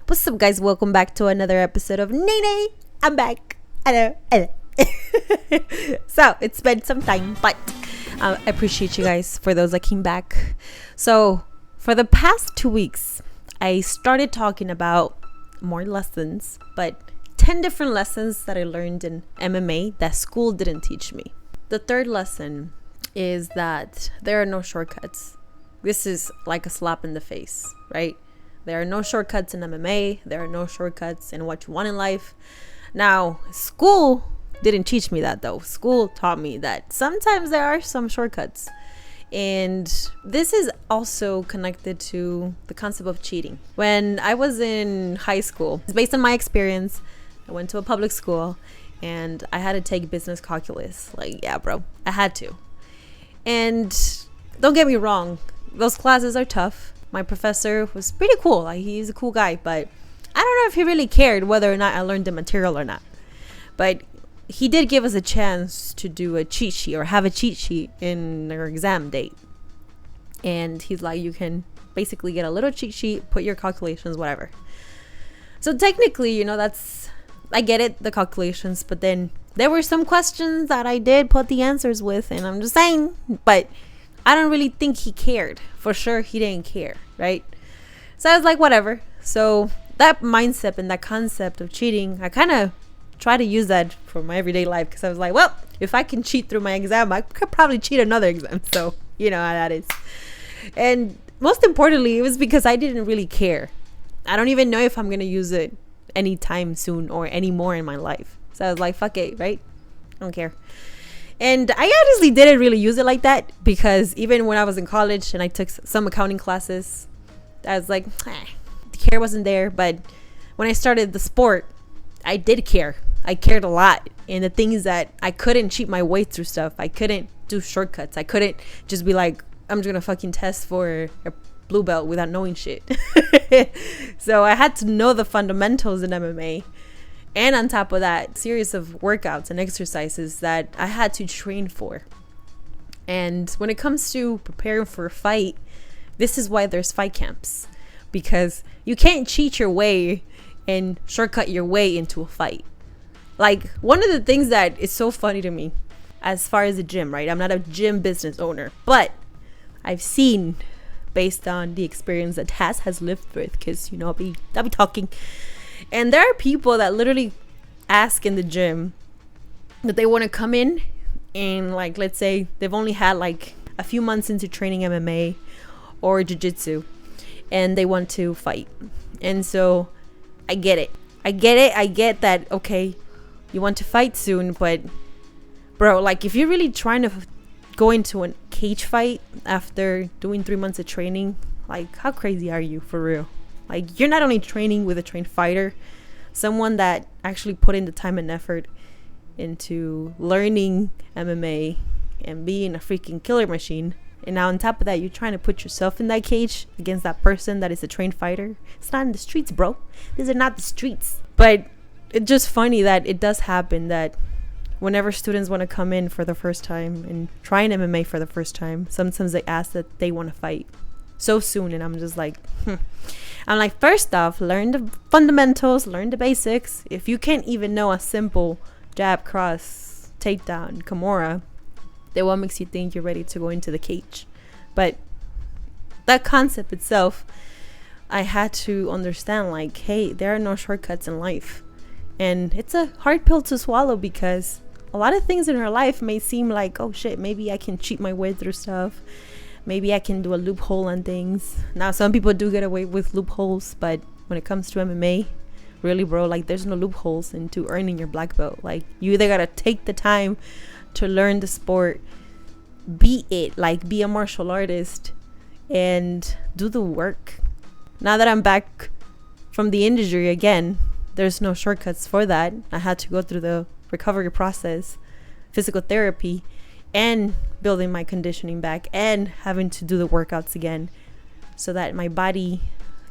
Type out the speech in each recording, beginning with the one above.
What's up, guys? Welcome back to another episode of Naynay. I'm back. Hello. So it's been some time, but I appreciate you guys for those that came back. So for the past 2 weeks, I started talking about more lessons, but 10 different lessons that I learned in MMA that school didn't teach me. The third lesson is that there are no shortcuts. This is like a slap in the face, right? There are no shortcuts in MMA. There are no shortcuts in what you want in life. Now, school didn't teach me that, though. School taught me that sometimes there are some shortcuts. And this is also connected to the concept of cheating. When I was in high school, based on my experience, I went to a public school and I had to take business calculus. Like, yeah, bro, I had to. And don't get me wrong, those classes are tough. My professor was pretty cool. Like, he's a cool guy, but I don't know if he really cared whether or not I learned the material or not. But he did give us a chance to do a cheat sheet or have a cheat sheet in our exam date. And he's like, you can basically get a little cheat sheet, put your calculations, whatever. So technically, I get it, the calculations, but then there were some questions that I did put the answers with, and I'm just saying, but I don't really think he cared. For sure, he didn't care, right? So I was like, whatever. So that mindset and that concept of cheating, I kind of try to use that for my everyday life, because I was like, well, if I can cheat through my exam, I could probably cheat another exam. So you know how that is. And most importantly, it was because I didn't really care. I don't even know if I'm going to use it anytime soon or anymore in my life. So I was like, fuck it, right? I don't care. And I honestly didn't really use it like that, because even when I was in college and I took some accounting classes, I was like, the care wasn't there. But when I started the sport, I did care. I cared a lot. And the things that I couldn't cheat my way through stuff. I couldn't do shortcuts. I couldn't just be like, I'm just going to fucking test for a blue belt without knowing shit. So I had to know the fundamentals in MMA. And on top of that, series of workouts and exercises that I had to train for. And when it comes to preparing for a fight, this is why there's fight camps. Because you can't cheat your way and shortcut your way into a fight. Like, one of the things that is so funny to me, as far as the gym, right? I'm not a gym business owner, but I've seen, based on the experience that Taz has lived with, because, I'll be talking. And there are people that literally ask in the gym that they want to come in and, like, let's say they've only had like a few months into training MMA or jiu-jitsu, and they want to fight. And so I get it. I get that, okay, you want to fight soon, but bro, like, if you're really trying to go into a cage fight after doing 3 months of training, like, how crazy are you, for real? Like, you're not only training with a trained fighter, someone that actually put in the time and effort into learning MMA and being a freaking killer machine. And now on top of that, you're trying to put yourself in that cage against that person that is a trained fighter. It's not in the streets, bro. These are not the streets. But it's just funny that it does happen that whenever students want to come in for the first time and try an MMA for the first time, sometimes they ask that they want to fight so soon. And I'm just like, I'm like, first off, learn the fundamentals, learn the basics. If you can't even know a simple jab, cross, takedown, Kimura, then what makes you think you're ready to go into the cage? But that concept itself, I had to understand, like, hey, there are no shortcuts in life. And it's a hard pill to swallow, because a lot of things in our life may seem like, oh shit, maybe I can cheat my way through stuff. Maybe I can do a loophole on things. Now, some people do get away with loopholes, but when it comes to MMA, really, bro, like, there's no loopholes into earning your black belt. Like, you either gotta take the time to learn the sport, be a martial artist, and do the work. Now that I'm back from the injury again, there's no shortcuts for that. I had to go through the recovery process, physical therapy, and building my conditioning back, and having to do the workouts again so that my body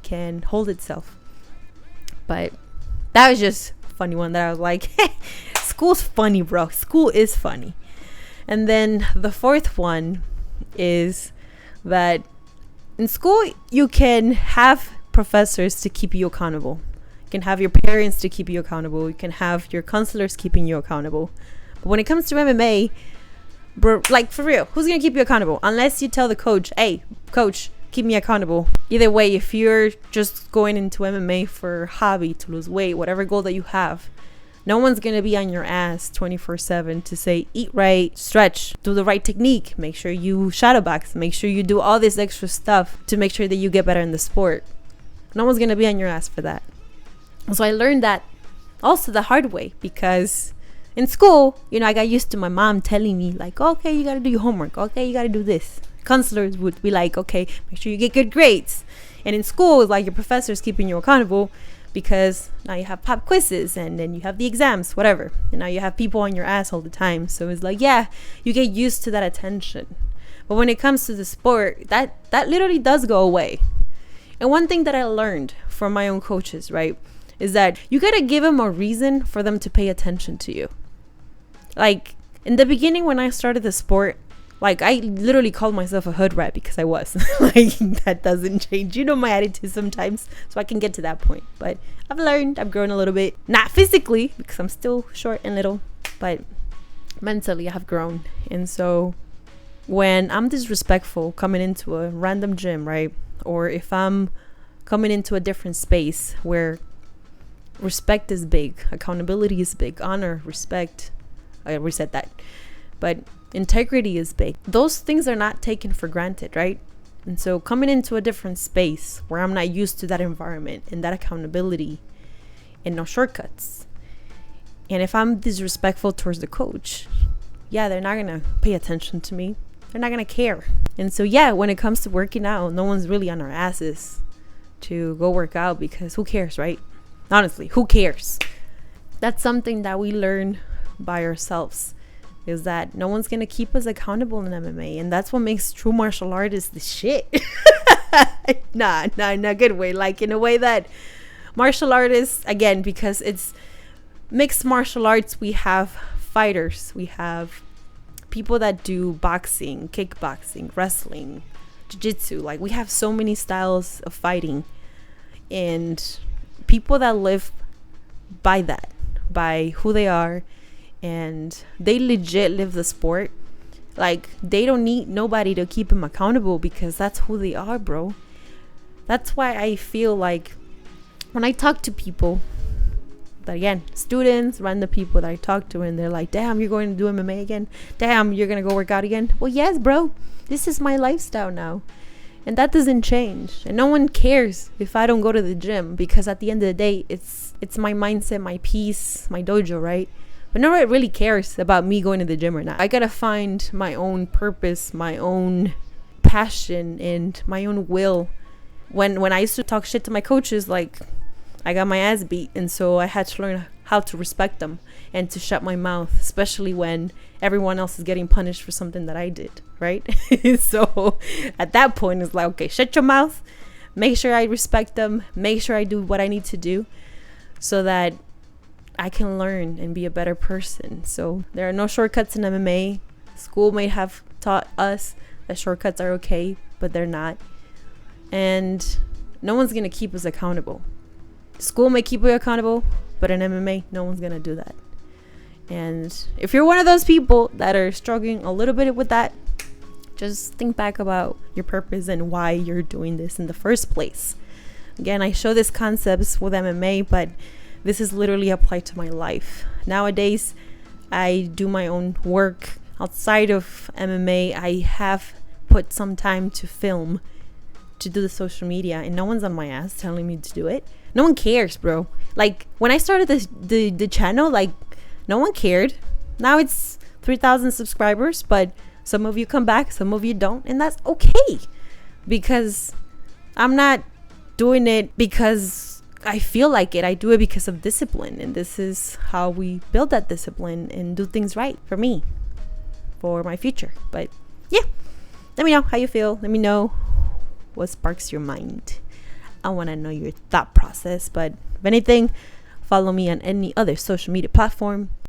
can hold itself. But that was just a funny one that I was like, school's funny, bro. School is funny. And then the fourth one is that in school you can have professors to keep you accountable. You can have your parents to keep you accountable. You can have your counselors keeping you accountable. But when it comes to MMA, bro, like for real, who's going to keep you accountable? Unless you tell the coach, hey, coach, keep me accountable. Either way, if you're just going into MMA for hobby, to lose weight, whatever goal that you have, no one's going to be on your ass 24/7 to say, eat right, stretch, do the right technique, make sure you shadow box, make sure you do all this extra stuff to make sure that you get better in the sport. No one's going to be on your ass for that. So I learned that also the hard way, because in school, I got used to my mom telling me like, okay, you got to do your homework. Okay, you got to do this. Counselors would be like, okay, make sure you get good grades. And in school, it's like your professor's keeping you accountable, because now you have pop quizzes and then you have the exams, whatever. And now you have people on your ass all the time. So it's like, yeah, you get used to that attention. But when it comes to the sport, that literally does go away. And one thing that I learned from my own coaches, right, is that you got to give them a reason for them to pay attention to you. Like in the beginning, when I started the sport, like I literally called myself a hood rat, because I was like, that doesn't change. My attitude sometimes, so I can get to that point. But I've learned, I've grown a little bit, not physically because I'm still short and little, but mentally I have grown. And so when I'm disrespectful coming into a random gym, right, or if I'm coming into a different space where respect is big, accountability is big, honor, respect, I reset that, but integrity is big. Those things are not taken for granted, right? And so coming into a different space where I'm not used to that environment and that accountability and no shortcuts, and if I'm disrespectful towards the coach, yeah, they're not gonna pay attention to me. They're not gonna care. And so yeah, when it comes to working out, no one's really on our asses to go work out, because who cares, right? Honestly, who cares? That's something that we learn by ourselves, is that no one's gonna keep us accountable in MMA. And that's what makes true martial artists the shit. Nah, in a good way. Like in a way that martial artists, again, because it's mixed martial arts, we have fighters, we have people that do boxing, kickboxing, wrestling, jiu-jitsu. Like we have so many styles of fighting, and people that live by that, by who they are, and they legit live the sport. Like they don't need nobody to keep them accountable, because that's who they are, bro. That's why I feel like when I talk to people, that again, students, random people that I talk to, and they're like, damn, you're going to do MMA again? Damn, you're going to go work out again? Well, yes, bro, this is my lifestyle now. And that doesn't change. And no one cares if I don't go to the gym, because at the end of the day, it's my mindset, my peace, my dojo, right? But nobody really cares about me going to the gym or not. I gotta find my own purpose, my own passion, and my own will. When I used to talk shit to my coaches, like I got my ass beat, and so I had to learn how to respect them and to shut my mouth, especially when everyone else is getting punished for something that I did, right? So at that point, it's like, okay, shut your mouth, make sure I respect them, make sure I do what I need to do so that I can learn and be a better person. So there are no shortcuts in MMA. School may have taught us that shortcuts are okay, but they're not. And no one's going to keep us accountable. School may keep you accountable, but in MMA, no one's going to do that. And if you're one of those people that are struggling a little bit with that, just think back about your purpose and why you're doing this in the first place. Again, I show these concepts with MMA, but this is literally applied to my life. Nowadays, I do my own work outside of MMA. I have put some time to film, to do the social media, and no one's on my ass telling me to do it. No one cares, bro. Like when I started the channel, like no one cared. Now it's 3,000 subscribers, but some of you come back, some of you don't, and that's okay, because I'm not doing it because I feel like it. I do it because of discipline, and this is how we build that discipline and do things right for me, for my future. But yeah, let me know how you feel. Let me know what sparks your mind. I want to know your thought process. But if anything, follow me on any other social media platform.